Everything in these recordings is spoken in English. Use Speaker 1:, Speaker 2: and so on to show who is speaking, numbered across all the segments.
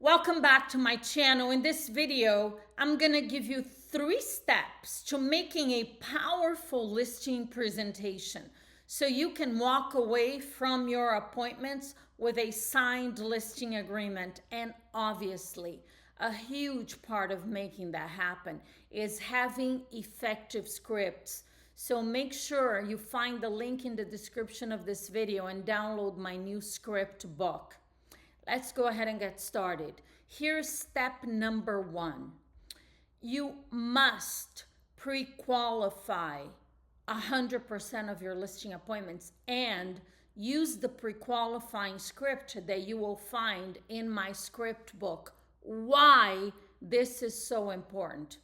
Speaker 1: Welcome back to my channel. In this video, I'm gonna give you 3 steps to making a powerful listing presentation so you can walk away from your appointments with a signed listing agreement. And obviously, a huge part of making that happen is having effective scripts. So make sure you find the link in the description of this video and download my new script book. Let's go ahead and get started. Here's step number 1. You must pre-qualify 100% of your listing appointments and use the pre-qualifying script that you will find in my script book. Why this is so important.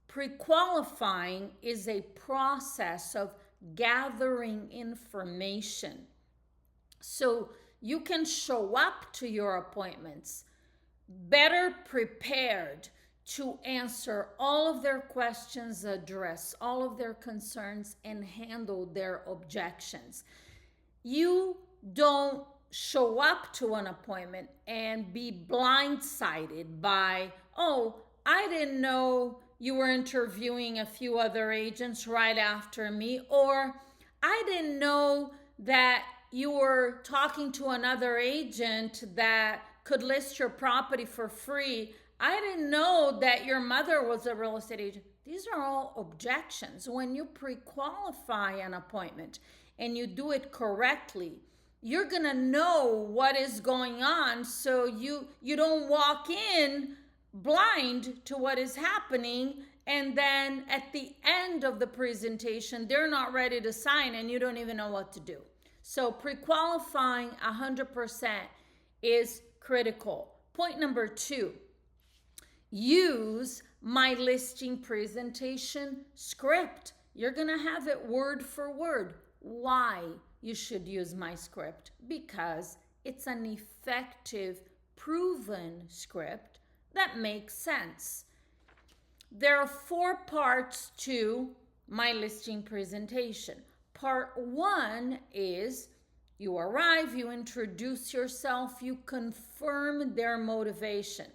Speaker 1: Pre-qualifying is a process of gathering information. So you can show up to your appointments better prepared to answer all of their questions, address all of their concerns, and handle their objections. You don't show up to an appointment and be blindsided by, oh, I didn't know you were interviewing a few other agents right after me, or I didn't know that you were talking to another agent that could list your property for free. I didn't know that your mother was a real estate agent. These are all objections. When you pre-qualify an appointment and you do it correctly, you're gonna know what is going on so you don't walk in blind to what is happening, and then at the end of the presentation, they're not ready to sign and you don't even know what to do. So pre-qualifying 100% is critical. Point number 2, use my listing presentation script. You're gonna have it word for word. Why you should use my script? Because it's an effective, proven script that makes sense. There are 4 parts to my listing presentation. Part 1 is you arrive, you introduce yourself, you confirm their motivation.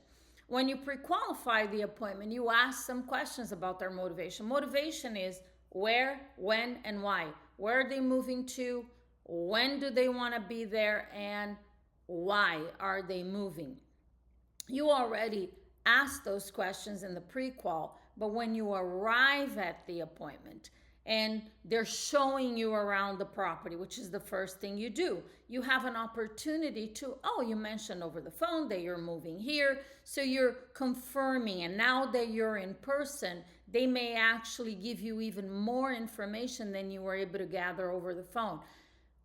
Speaker 1: When you pre-qualify the appointment, you ask some questions about their motivation. Motivation is where, when, and why. Where are they moving to? When do they want to be there? And why are they moving? You already asked those questions in the pre-qual, but when you arrive at the appointment, and they're showing you around the property, which is the first thing you do. You have an opportunity to, oh, you mentioned over the phone that you're moving here. So you're confirming. And now that you're in person, they may actually give you even more information than you were able to gather over the phone.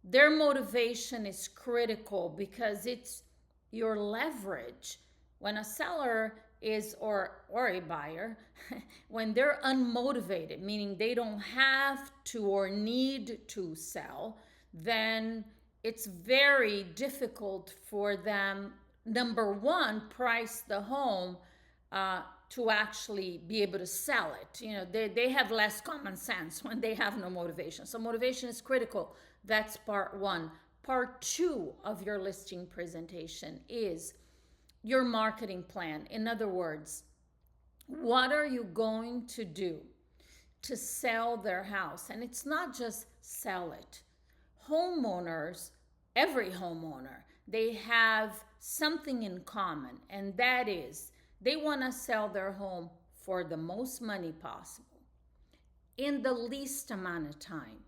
Speaker 1: Their motivation is critical because it's your leverage. When a seller is, or a buyer, when they're unmotivated, meaning they don't have to or need to sell, then it's very difficult for them, number 1, price the home to actually be able to sell it. You know, they have less common sense when they have no motivation. So motivation is critical. That's part 1. Part 2 of your listing presentation is your marketing plan. In other words, what are you going to do to sell their house? And it's not just sell it. Homeowners, every homeowner, they have something in common, and that is they want to sell their home for the most money possible, in the least amount of time,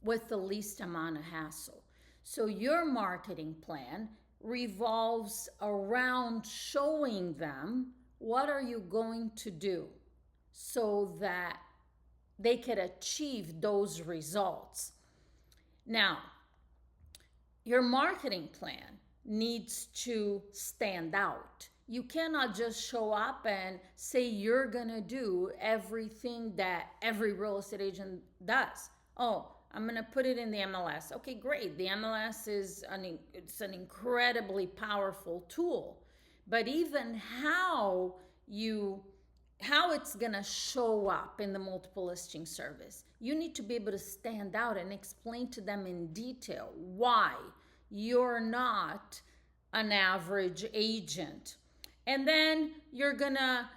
Speaker 1: with the least amount of hassle. So your marketing plan revolves around showing them what are you going to do so that they could achieve those results. Now, your marketing plan needs to stand out. You cannot just show up and say you're gonna do everything that every real estate agent does. Oh, I'm going to put it in the MLS. Okay, great. The MLS is it's an incredibly powerful tool. But even how it's going to show up in the multiple listing service, you need to be able to stand out and explain to them in detail why you're not an average agent. And then you're gonna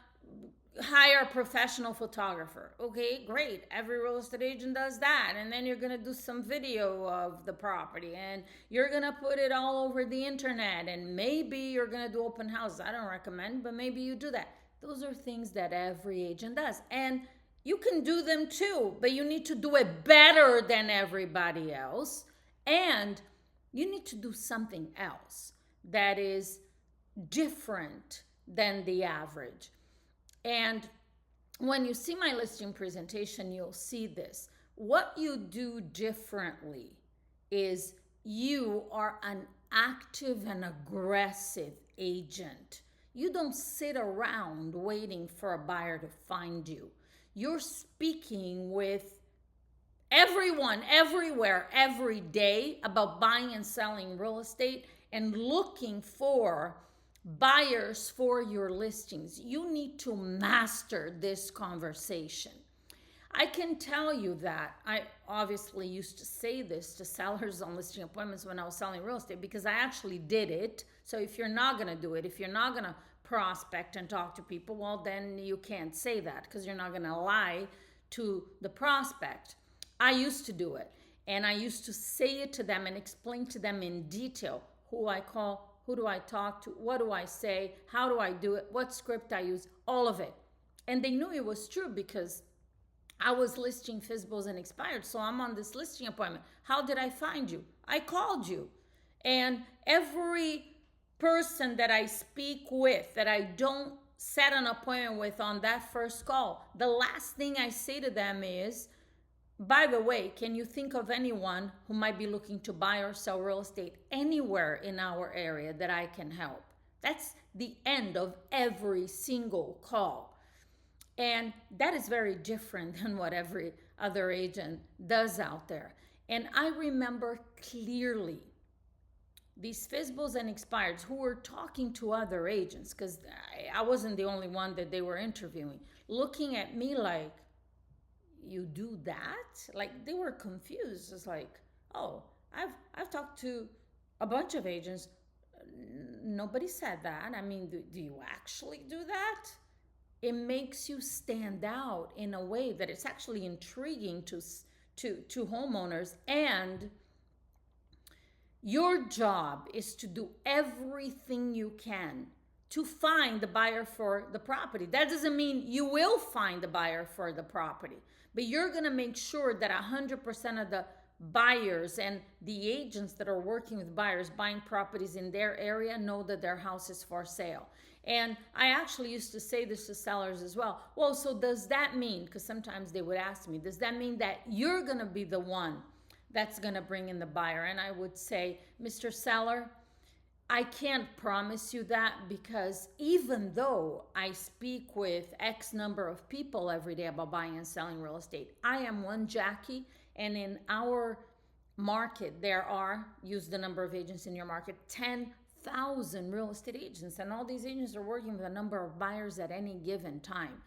Speaker 1: hire a professional photographer. Okay, great. Every real estate agent does that. And then you're going to do some video of the property and you're going to put it all over the internet. And maybe you're going to do open houses. I don't recommend, but maybe you do that. Those are things that every agent does. And you can do them too, but you need to do it better than everybody else. And you need to do something else that is different than the average. And when you see my listing presentation, you'll see this. What you do differently is you are an active and aggressive agent. You don't sit around waiting for a buyer to find you. You're speaking with everyone, everywhere, every day about buying and selling real estate and looking for buyers for your listings. You need to master this conversation. I can tell you that I obviously used to say this to sellers on listing appointments when I was selling real estate because I actually did it. So if you're not going to do it, if you're not going to prospect and talk to people, well, then you can't say that because you're not going to lie to the prospect. I used to do it, and I used to say it to them and explain to them in detail who I call, who do I talk to, what do I say, how do I do it, what script I use, all of it. And they knew it was true because I was listing FSBOs and expired. So I'm on this listing appointment. How did I find you? I called you. And every person that I speak with, that I don't set an appointment with on that first call, the last thing I say to them is, by the way, can you think of anyone who might be looking to buy or sell real estate anywhere in our area that I can help? That's the end of every single call. And that is very different than what every other agent does out there. And I remember clearly these FSBOs and expireds who were talking to other agents, because I wasn't the only one that they were interviewing, looking at me like, you do that? Like, they were confused. It's like, oh, I've talked to a bunch of agents. Nobody said that. I mean, do you actually do that? It makes you stand out in a way that it's actually intriguing to homeowners. And your job is to do everything you can to find the buyer for the property. That doesn't mean you will find the buyer for the property, but you're going to make sure that 100% of the buyers and the agents that are working with buyers buying properties in their area know that their house is for sale. And I actually used to say this to sellers as well. Well, so does that mean, because sometimes they would ask me, does that mean that you're going to be the one that's going to bring in the buyer? And I would say, Mr. Seller, I can't promise you that, because even though I speak with X number of people every day about buying and selling real estate, I am one Jackie, and in our market, there are, use the number of agents in your market, 10,000 real estate agents, and all these agents are working with a number of buyers at any given time.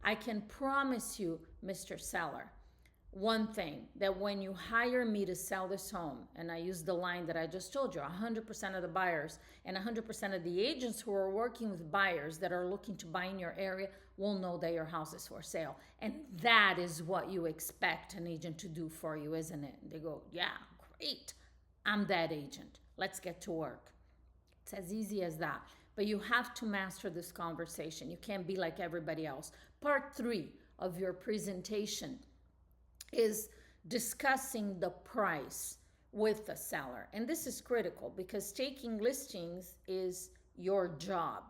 Speaker 1: I can promise you, Mr. Seller, one thing, that when you hire me to sell this home, and I use the line that I just told you, 100% of the buyers and 100% of the agents who are working with buyers that are looking to buy in your area will know that your house is for sale. And that is what you expect an agent to do for you, isn't it? They go, yeah, great, I'm that agent. Let's get to work. It's as easy as that. But you have to master this conversation. You can't be like everybody else. Part 3 of your presentation is discussing the price with the seller. And this is critical because taking listings is your job,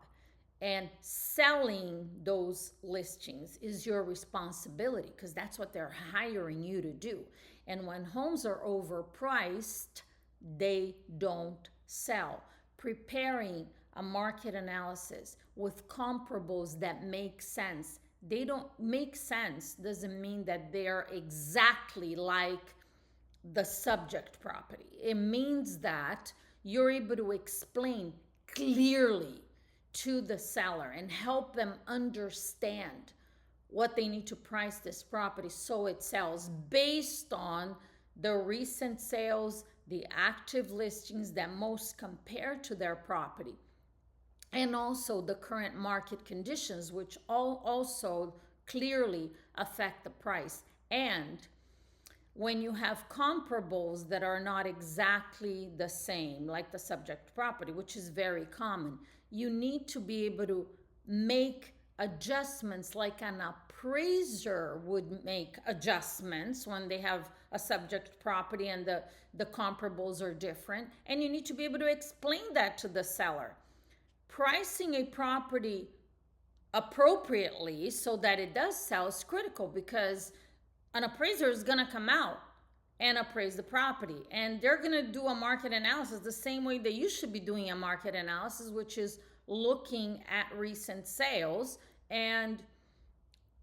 Speaker 1: and selling those listings is your responsibility, because that's what they're hiring you to do. And when homes are overpriced, they don't sell. Preparing a market analysis with comparables that make sense. They don't make sense doesn't mean that they're exactly like the subject property. It means that you're able to explain clearly to the seller and help them understand what they need to price this property so it sells based on the recent sales, the active listings that most compare to their property. and also the current market conditions, which all also clearly affect the price. And when you have comparables that are not exactly the same, like the subject property, which is very common, you need to be able to make adjustments like an appraiser would make adjustments when they have a subject property and the comparables are different. And you need to be able to explain that to the seller. Pricing a property appropriately so that it does sell is critical, because an appraiser is going to come out and appraise the property, and they're going to do a market analysis the same way that you should be doing a market analysis, which is looking at recent sales. And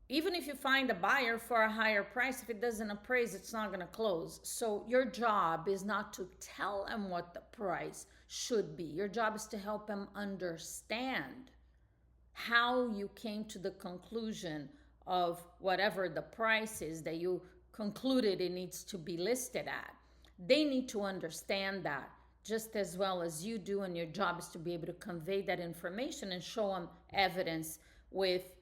Speaker 1: even if you find a buyer for a higher price, if it doesn't appraise, it's not going to close. So your job is not to tell them what the price should be. Your job is to help them understand how you came to the conclusion of whatever the price is that you concluded it needs to be listed at. They need to understand that just as well as you do, and your job is to be able to convey that information and show them evidence with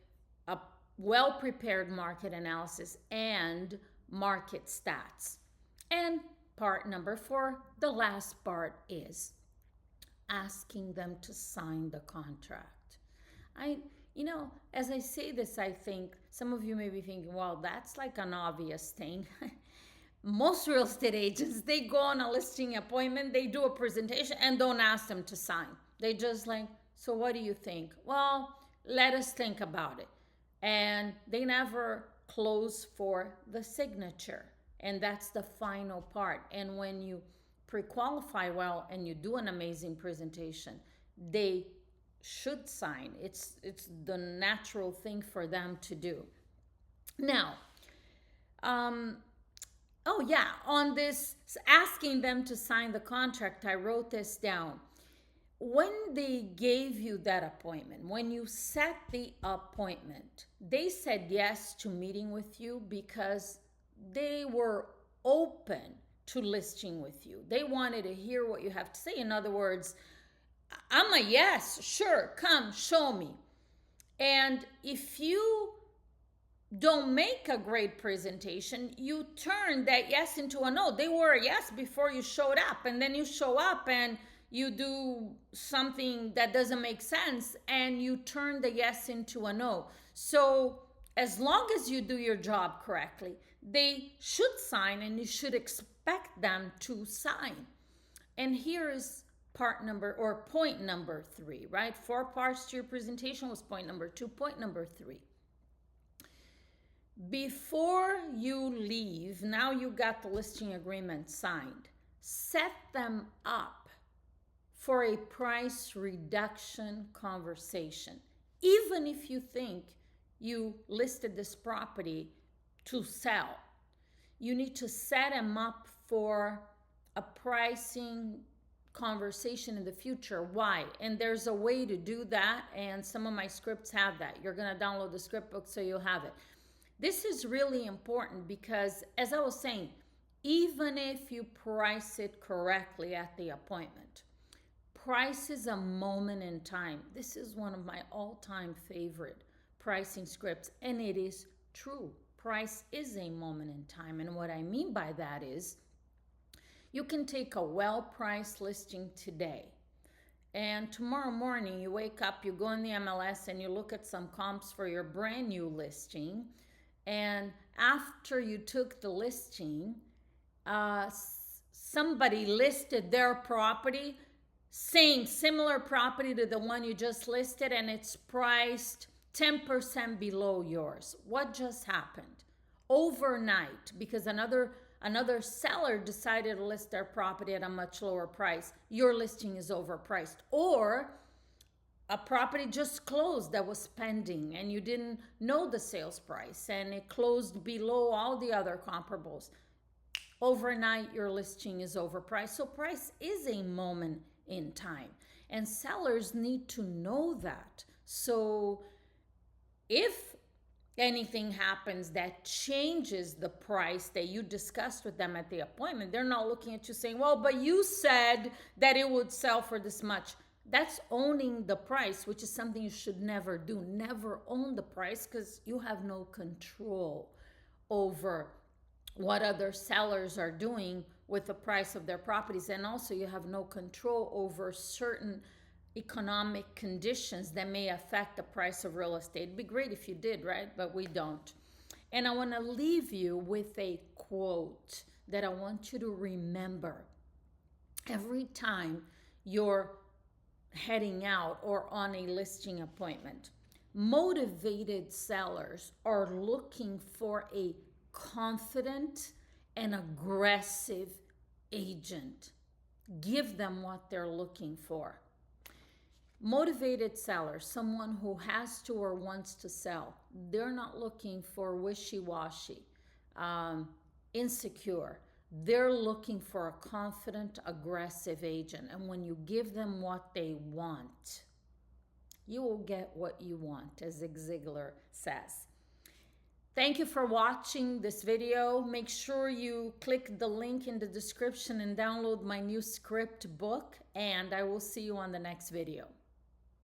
Speaker 1: a well-prepared market analysis and market stats. And part number 4, the last part, is asking them to sign the contract. As I say this, I think some of you may be thinking, well, that's like an obvious thing. Most real estate agents, they go on a listing appointment, they do a presentation and don't ask them to sign. They just like, so what do you think? Well, let us think about it. And they never close for the signature. And that's the final part. And when you pre-qualify well and you do an amazing presentation, they should sign. It's the natural thing for them to do. Now, on this asking them to sign the contract, I wrote this down. When they gave you that appointment, when you set the appointment, they said yes to meeting with you because they were open to listing with you. They wanted to hear what you have to say. In other words, I'm a yes, sure, come, show me. And if you don't make a great presentation, you turn that yes into a no. They were a yes before you showed up, and then you show up and you do something that doesn't make sense, and you turn the yes into a no. So as long as you do your job correctly, they should sign, and you should expect them to sign. And here is point number 3, right? 4 parts to your presentation was point number 2. Point number 3. Before you leave, now you got the listing agreement signed, set them up for a price reduction conversation. Even if you think you listed this property to sell, you need to set them up for a pricing conversation in the future. Why? And there's a way to do that, and some of my scripts have that. You're going to download the script book so you'll have it. This is really important because, as I was saying, even if you price it correctly at the appointment, price is a moment in time. This is one of my all-time favorite pricing scripts, and it is true. Price is a moment in time, and what I mean by that is you can take a well-priced listing today, and tomorrow morning you wake up, you go in the MLS and you look at some comps for your brand new listing, and after you took the listing, somebody listed their property, similar property to the one you just listed, and it's priced 10% below yours. What just happened? Overnight, because another seller decided to list their property at a much lower price, your listing is overpriced. Or a property just closed that was pending and you didn't know the sales price and it closed below all the other comparables. Overnight, your listing is overpriced. So price is a moment in time, and sellers need to know that. So if anything happens that changes the price that you discussed with them at the appointment, they're not looking at you saying, well, but you said that it would sell for this much. That's owning the price, which is something you should never do. Never own the price, because you have no control over what other sellers are doing with the price of their properties. And also, you have no control over certain economic conditions that may affect the price of real estate. It'd be great if you did, right? But we don't. And I want to leave you with a quote that I want you to remember every time you're heading out or on a listing appointment. Motivated sellers are looking for a confident and aggressive agent. Give them what they're looking for. Motivated sellers, someone who has to or wants to sell, they're not looking for wishy-washy, insecure. They're looking for a confident, aggressive agent. And when you give them what they want, you will get what you want, as Zig Ziglar says. Thank you for watching this video. Make sure you click the link in the description and download my new script book. And I will see you on the next video.